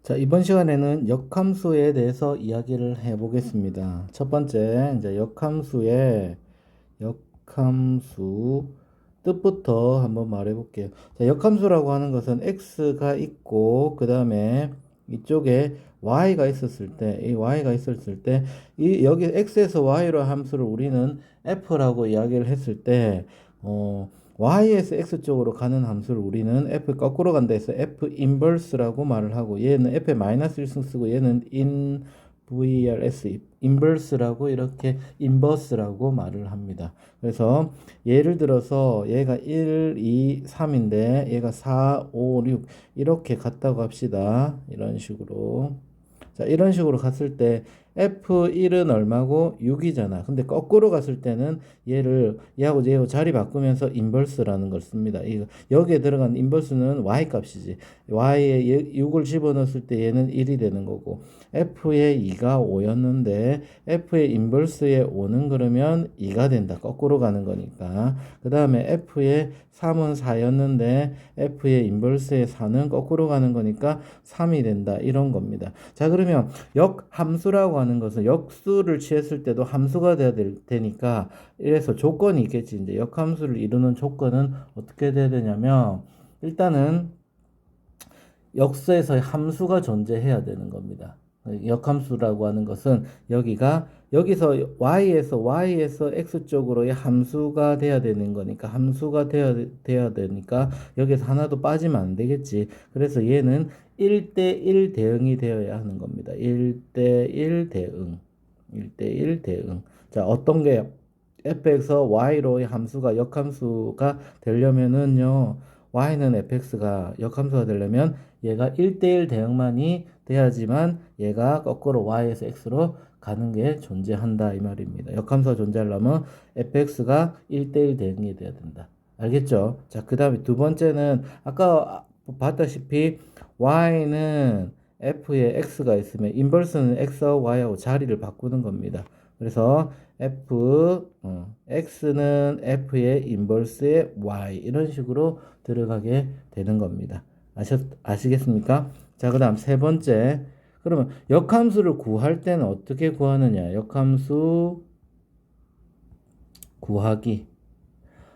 자, 이번 시간에는 역함수에 대해서 이야기를 해 보겠습니다. 첫 번째, 이제 역함수 뜻부터 한번 말해 볼게요. 자, 역함수라고 하는 것은 x가 있고, 그 다음에 이쪽에 y가 있었을 때, 여기 x에서 y로 함수를 우리는 f라고 이야기를 했을 때, y에서 x 쪽으로 가는 함수를 우리는 f 거꾸로 간다 해서 f 인버스라고 말을 하고, 얘는 f에 마이너스 1승 쓰고 얘는 인버스라고 이렇게 인버스라고 말을 합니다. 그래서 예를 들어서 얘가 1, 2, 3인데 얘가 4, 5, 6 이렇게 갔다고 합시다. 이런 식으로. 자, 이런 식으로 갔을 때 F1은 얼마고? 6이잖아. 근데 거꾸로 갔을 때는 얘하고 자리 바꾸면서 인버스라는 걸 씁니다. 여기에 들어간 인버스는 y 값이지. y에 6을 집어넣었을 때 얘는 1이 되는 거고, f의 2가 5였는데 f의 인버스의 5는 그러면 2가 된다. 거꾸로 가는 거니까. 그 다음에 f의 3은 4였는데 f의 인버스의 4는 거꾸로 가는 거니까 3이 된다. 이런 겁니다. 자, 그러면 역함수라고 하는 것은 역수를 취했을 때도 함수가 돼야 되니까, 이래서 조건이 있겠지. 이제 역함수를 이루는 조건은 어떻게 돼야 되냐면, 일단은 역수에서 함수가 존재해야 되는 겁니다. 역함수라고 하는 것은 여기서 y에서 x 쪽으로의 함수가 돼야 되는 거니까, 돼야 되니까 여기서 하나도 빠지면 안 되겠지. 그래서 얘는 1대1 대응이 되어야 하는 겁니다. 1대1 대응. 1대1 대응. 자, 어떤 게 fx에서 y로의 함수가 역함수가 되려면은요, y는 fx가 역함수가 되려면 얘가 1대1 대응만이 돼야지만 얘가 거꾸로 y에서 x로 가는 게 존재한다 이 말입니다. 역함수가 존재하려면 fx가 1대1 대응이 돼야 된다. 알겠죠? 자, 그 다음에 두 번째는 아까 봤다시피 y는 f에 x가 있으면 인버스는 x와 y하고 자리를 바꾸는 겁니다. 그래서 x는 f의 인버스의 y 이런 식으로 들어가게 되는 겁니다. 아시겠습니까? 자, 그 다음 세 번째. 그러면 역함수를 구할 때는 어떻게 구하느냐? 역함수 구하기.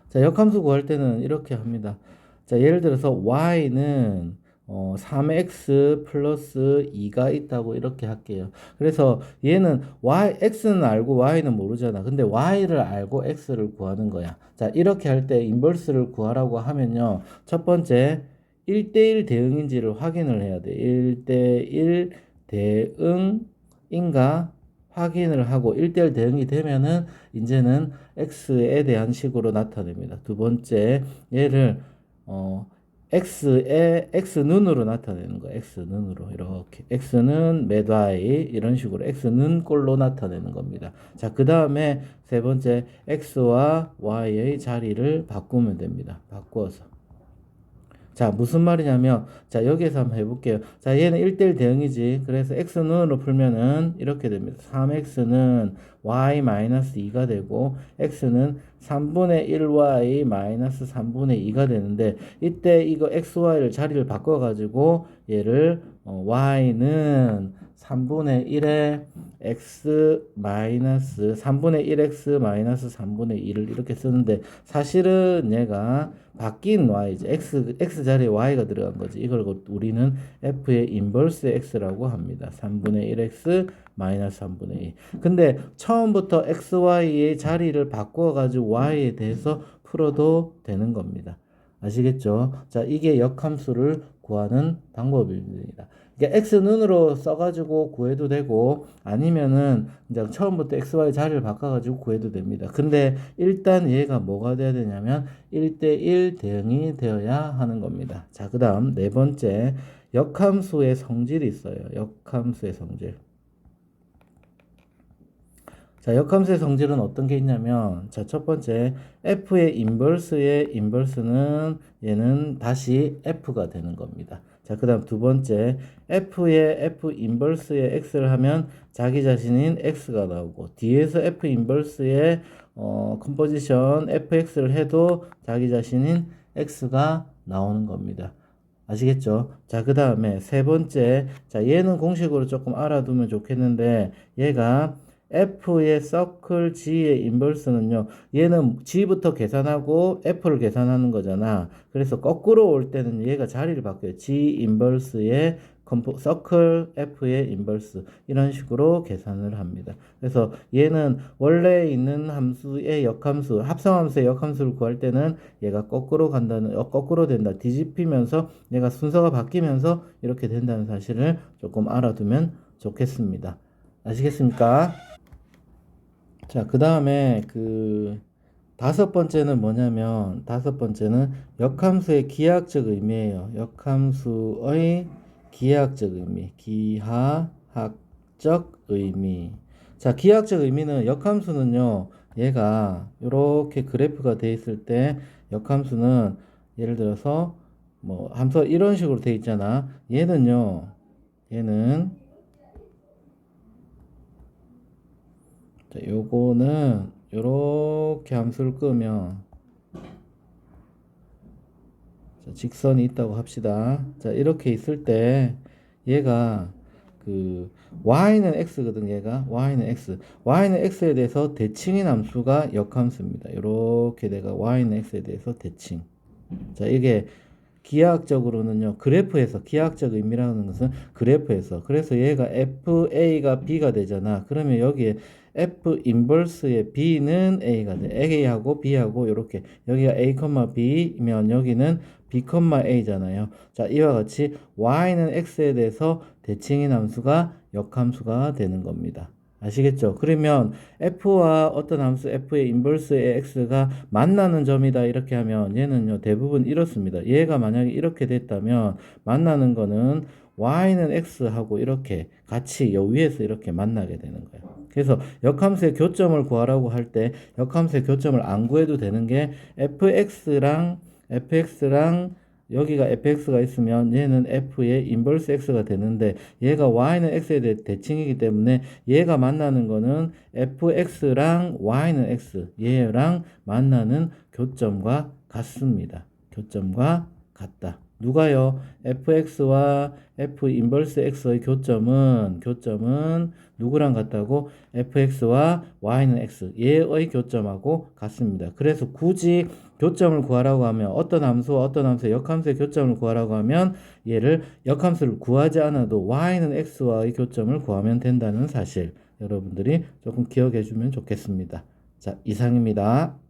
자, 역함수 구할 때는 이렇게 합니다. 자, 예를 들어서 y는 3x 플러스 2가 있다고 이렇게 할게요. 그래서 얘는 x는 알고 y는 모르잖아. 근데 y를 알고 x를 구하는 거야. 자, 이렇게 할 때 인버스를 구하라고 하면요, 첫 번째 1대1 대응인지를 확인을 해야 돼. 1대1 대응인가 확인을 하고, 1대1 대응이 되면은 이제는 x에 대한 식으로 나타냅니다. 두 번째, 얘를 x눈으로 나타내는 거예요. x눈으로 이렇게 x는 몇 y 이런 식으로 x는 꼴로 나타내는 겁니다. 자, 그 다음에 세 번째, x와 y의 자리를 바꾸면 됩니다. 바꾸어서. 자, 무슨 말이냐면, 자, 여기에서 한번 해볼게요. 자, 얘는 1대1 대응이지. 그래서 x눈으로 풀면은 이렇게 됩니다. 3x는 y-2가 되고, x는 3분의 1y 마이너스 3분의 2가 되는데, 이때 이거 xy를 자리를 바꿔가지고, 얘를 y는 3분의 1에 x 마이너스 3분의 1x 마이너스 3분의 2를 이렇게 쓰는데, 사실은 얘가 바뀐 y지. x 자리에 y가 들어간 거지. 이걸 우리는 f의 인버스 x라고 합니다. 3분의 1x 마이너스 3분의 2. 근데 처음부터 xy의 자리를 바꿔가지고 y에 대해서 풀어도 되는 겁니다. 아시겠죠? 자, 이게 역함수를 구하는 방법입니다. 그러니까 x눈으로 써가지고 구해도 되고, 아니면은 이제 처음부터 xy 자리를 바꿔가지고 구해도 됩니다. 근데 일단 얘가 뭐가 돼야 되냐면 1대1 대응이 되어야 하는 겁니다. 자, 그 다음 네 번째, 역함수의 성질이 있어요. 역함수의 성질. 자, 역함수의 성질은 어떤 게 있냐면, 자, 첫 번째, f의 인버스는 얘는 다시 f가 되는 겁니다. 자, 그 다음 두 번째, f 인버스의 x를 하면 자기 자신인 x가 나오고, 뒤에서 f 인버스의 컴포지션 fx를 해도 자기 자신인 x가 나오는 겁니다. 아시겠죠? 자, 그 다음에 세 번째. 자, 얘는 공식으로 조금 알아두면 좋겠는데, 얘가 F의 서클 G의 인버스는요, 얘는 G부터 계산하고 F를 계산하는 거잖아. 그래서 거꾸로 올 때는 얘가 자리를 바뀌어요. G 인버스의 서클 F의 인버스. 이런 식으로 계산을 합니다. 그래서 얘는 원래 있는 함수의 역함수, 합성함수의 역함수를 구할 때는 얘가 거꾸로 간다는, 거꾸로 된다. 뒤집히면서 얘가 순서가 바뀌면서 이렇게 된다는 사실을 조금 알아두면 좋겠습니다. 아시겠습니까? 자, 그 다음에 다섯 번째는 뭐냐면, 다섯 번째는 역함수의 기하학적 의미예요. 역함수의 기하학적 의미. 기하학적 의미. 자, 기하학적 의미는 역함수는요, 얘가 이렇게 그래프가 돼 있을 때 역함수는 예를 들어서 뭐 함수 이런 식으로 돼 있잖아. 얘는 자, 요거는 요렇게 함수를 끄면 자, 직선이 있다고 합시다. 자, 이렇게 있을 때 얘가 y는 x거든. 얘가 y는 x. y는 x에 대해서 대칭인 함수가 역함수입니다. 이렇게 내가 y는 x에 대해서 대칭. 자, 이게 기하학적으로는요, 그래프에서, 기하학적 의미라는 것은 그래프에서, 그래서 얘가 FA가 B가 되잖아. 그러면 여기에 F 인버스의 B는 A가 돼. A하고 B하고 이렇게, 여기가 A, B면 여기는 B, A잖아요. 자, 이와 같이 Y는 X에 대해서 대칭인 함수가 역함수가 되는 겁니다. 아시겠죠? 그러면 F와 어떤 함수 F의 인버스의 X가 만나는 점이다 이렇게 하면 얘는요 대부분 이렇습니다. 얘가 만약에 이렇게 됐다면 만나는 거는 Y는 X하고 이렇게 같이 요 위에서 이렇게 만나게 되는 거예요. 그래서 역함수의 교점을 구하라고 할 때 역함수의 교점을 안 구해도 되는 게 fx랑 여기가 fx가 있으면 얘는 f의 인버스 x가 되는데 얘가 y는 x에 대해 대칭이기 때문에 얘가 만나는 거는 fx랑 y는 x 얘랑 만나는 교점과 같습니다. 교점과 같다. 누가요? fx와 f 인버스 x의 교점은 누구랑 같다고? fx와 y는 x 얘의 교점하고 같습니다. 그래서 굳이 교점을 구하라고 하면 어떤 함수와 어떤 함수의 역함수의 교점을 구하라고 하면 얘를 역함수를 구하지 않아도 y는 x와의 교점을 구하면 된다는 사실 여러분들이 조금 기억해 주면 좋겠습니다. 자, 이상입니다.